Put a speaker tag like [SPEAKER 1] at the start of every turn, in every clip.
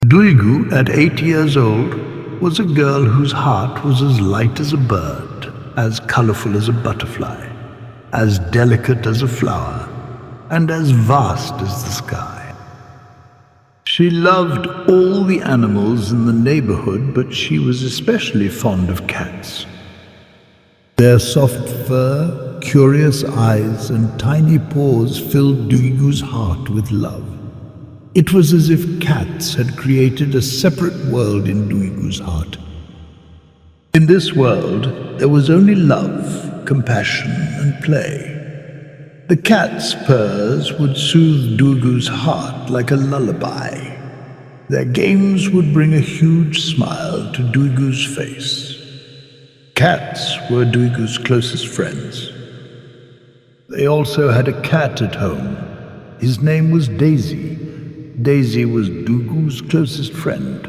[SPEAKER 1] Duygu, at 8 years old, was a girl whose heart was as light as a bird, as colorful as a butterfly, as delicate as a flower, and as vast as the sky. She loved all the animals in the neighborhood, but she was especially fond of cats. Their soft fur, curious eyes, and tiny paws filled Duygu's heart with love. It was as if cats had created a separate world in Duygu's heart. In this world, there was only love, compassion, and play. The cat's purrs would soothe Duygu's heart like a lullaby. Their games would bring a huge smile to Duygu's face. Cats were Duygu's closest friends. They also had a cat at home. His name was Daisy. Daisy was Duygu's closest friend.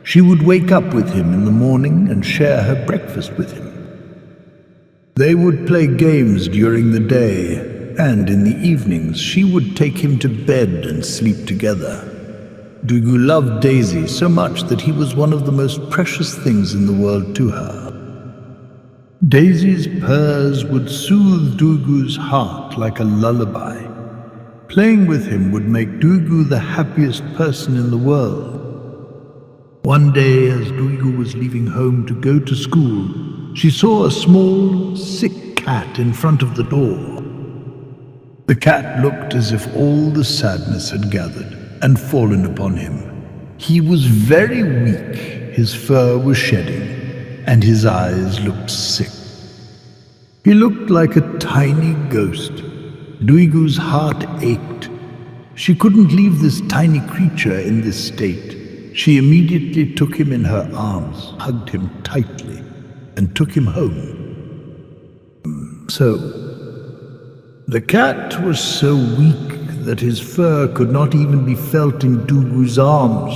[SPEAKER 1] She would wake up with him in the morning and share her breakfast with him. They would play games during the day, and in the evenings she would take him to bed and sleep together. Duygu loved Daisy so much that he was one of the most precious things in the world to her. Daisy's purrs would soothe Duygu's heart like a lullaby. Playing with him would make Duygu the happiest person in the world. One day, as Duygu was leaving home to go to school, she saw a small, sick cat in front of the door. The cat looked as if all the sadness had gathered and fallen upon him. He was very weak, his fur was shedding, and his eyes looked sick. He looked like a tiny ghost. Duygu's heart ached. She couldn't leave this tiny creature in this state. She immediately took him in her arms, hugged him tightly, and took him home. The cat was so weak that his fur could not even be felt in Duygu's arms.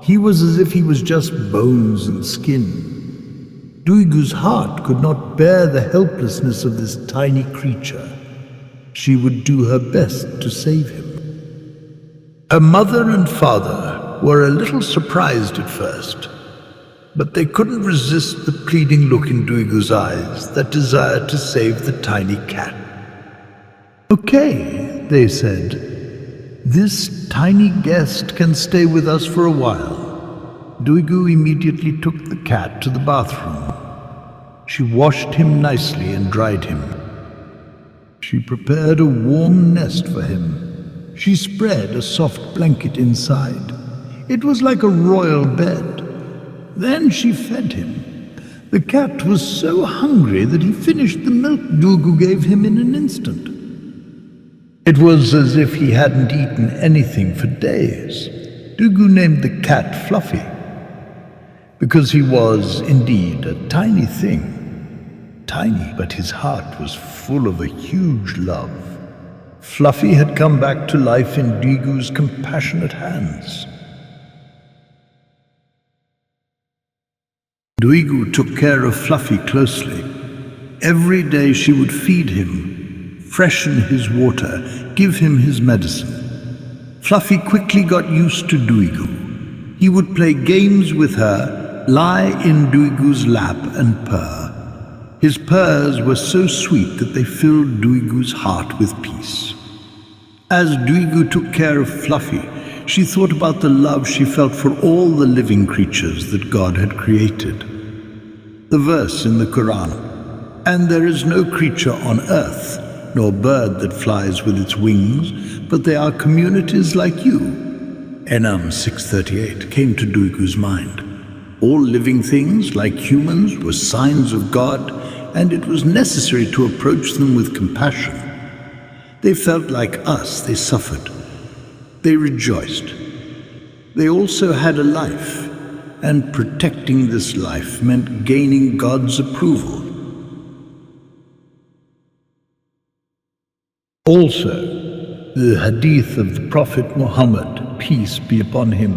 [SPEAKER 1] He was as if he was just bones and skin. Duygu's heart could not bear the helplessness of this tiny creature. She would do her best to save him. Her mother and father were a little surprised at first, but they couldn't resist the pleading look in Duygu's eyes, that desire to save the tiny cat. "Okay," they said, "this tiny guest can stay with us for a while." Duygu immediately took the cat to the bathroom. She washed him nicely and dried him. She prepared a warm nest for him. She spread a soft blanket inside. It was like a royal bed. Then she fed him. The cat was so hungry that he finished the milk Duygu gave him in an instant. It was as if he hadn't eaten anything for days. Duygu named the cat Fluffy, because he was indeed a tiny thing. Tiny, but his heart was full of a huge love. Fluffy had come back to life in Duygu's compassionate hands. Duygu took care of Fluffy closely. Every day she would feed him, freshen his water, give him his medicine. Fluffy quickly got used to Duygu. He would play games with her, lie in Duygu's lap and purr. His purrs were so sweet that they filled Duygu's heart with peace. As Duygu took care of Fluffy, she thought about the love she felt for all the living creatures that God had created. The verse in the Quran, "And there is no creature on earth, nor bird that flies with its wings, but they are communities like you." Enam 6:38 came to Duygu's mind. All living things, like humans, were signs of God, and it was necessary to approach them with compassion. They felt like us, they suffered. They rejoiced. They also had a life, and protecting this life meant gaining God's approval. Also, the hadith of the Prophet Muhammad, peace be upon him,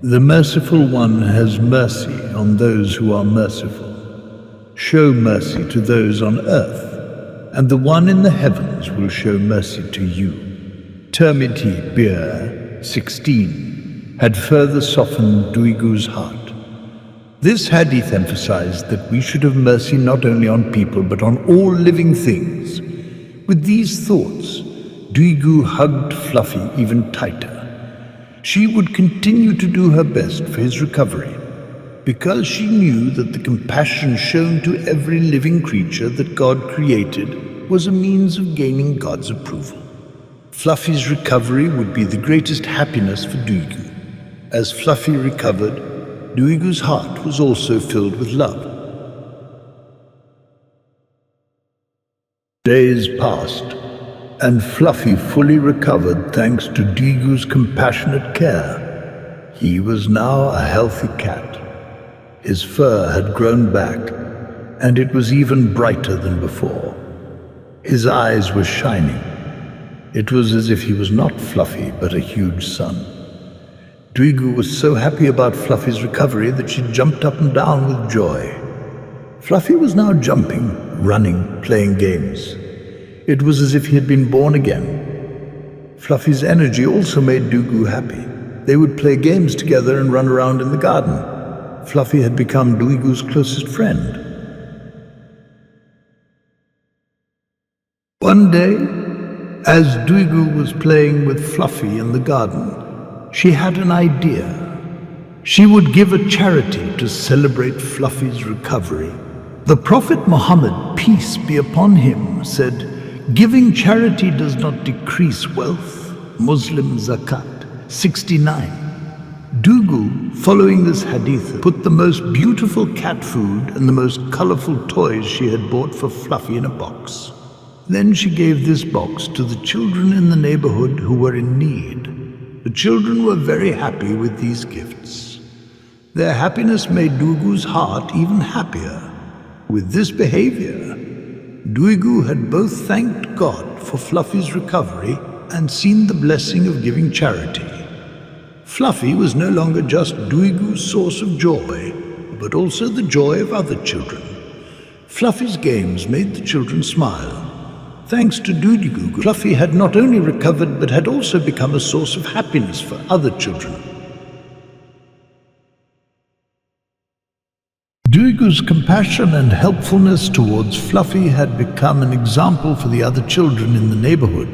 [SPEAKER 1] "The merciful one has mercy on those who are merciful. Show mercy to those on earth, and the one in the heavens will show mercy to you." Tirmidhi Bir 16. had further softened Duygu's heart. This hadith emphasized that we should have mercy not only on people but on all living things. With these thoughts, Duygu hugged Fluffy even tighter. She would continue to do her best for his recovery, because she knew that the compassion shown to every living creature that God created was a means of gaining God's approval. Fluffy's recovery would be the greatest happiness for Duygu. As Fluffy recovered, Duygu's heart was also filled with love. Days passed, and Fluffy fully recovered thanks to Duygu's compassionate care. He was now a healthy cat. His fur had grown back, and it was even brighter than before. His eyes were shining. It was as if he was not Fluffy, but a huge sun. Duygu was so happy about Fluffy's recovery that she jumped up and down with joy. Fluffy was now jumping, running, playing games. It was as if he had been born again. Fluffy's energy also made Duygu happy. They would play games together and run around in the garden. Fluffy had become Duygu's closest friend. One day, as Duygu was playing with Fluffy in the garden, she had an idea. She would give a charity to celebrate Fluffy's recovery. The Prophet Muhammad, peace be upon him, said, "Giving charity does not decrease wealth." Muslim Zakat 69. Duygu, following this hadith, put the most beautiful cat food and the most colorful toys she had bought for Fluffy in a box. Then she gave this box to the children in the neighborhood who were in need. The children were very happy with these gifts. Their happiness made Duygu's heart even happier. With this behavior, Duygu had both thanked God for Fluffy's recovery and seen the blessing of giving charity. Fluffy was no longer just Duygu's source of joy, but also the joy of other children. Fluffy's games made the children smile. Thanks to Duygu, Fluffy had not only recovered but had also become a source of happiness for other children. Duygu's compassion and helpfulness towards Fluffy had become an example for the other children in the neighborhood.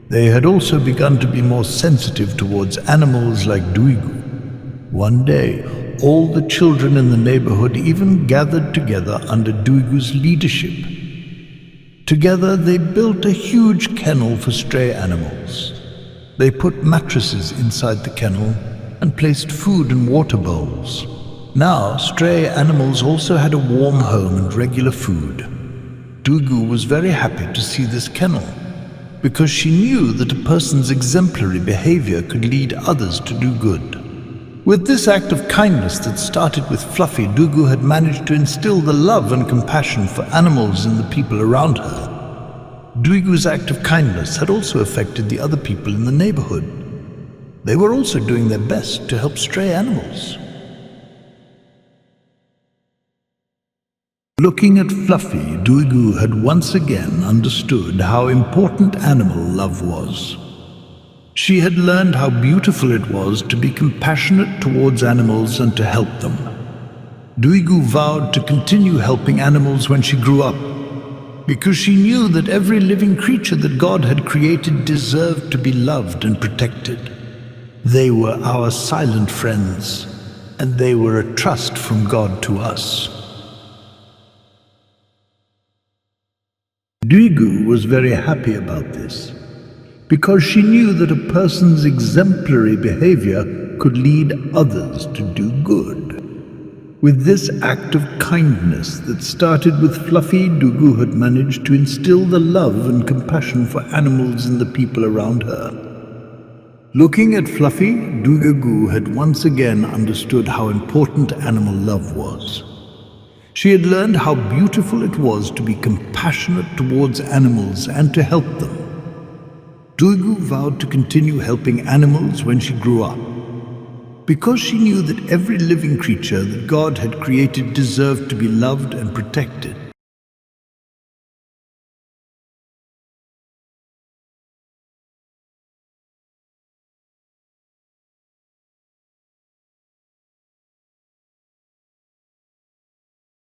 [SPEAKER 1] They had also begun to be more sensitive towards animals like Duygu. One day, all the children in the neighborhood even gathered together under Duygu's leadership. Together, they built a huge kennel for stray animals. They put mattresses inside the kennel and placed food and water bowls. Now, stray animals also had a warm home and regular food. Duygu was very happy to see this kennel, because she knew that a person's exemplary behavior could lead others to do good. With this act of kindness that started with Fluffy, Duygu had managed to instill the love and compassion for animals in the people around her. Duygu's act of kindness had also affected the other people in the neighborhood. They were also doing their best to help stray animals. Looking at Fluffy, Duygu had once again understood how important animal love was. She had learned how beautiful it was to be compassionate towards animals and to help them. Duygu vowed to continue helping animals when she grew up, because she knew that every living creature that God had created deserved to be loved and protected. They were our silent friends, and they were a trust from God to us. Duygu was very happy about this, because she knew that a person's exemplary behavior could lead others to do good. With this act of kindness that started with Fluffy, Duygu had managed to instill the love and compassion for animals in the people around her. Looking at Fluffy, Duygu had once again understood how important animal love was. She had learned how beautiful it was to be compassionate towards animals and to help them. Duygu vowed to continue helping animals when she grew up, because she knew that every living creature that God had created deserved to be loved and protected.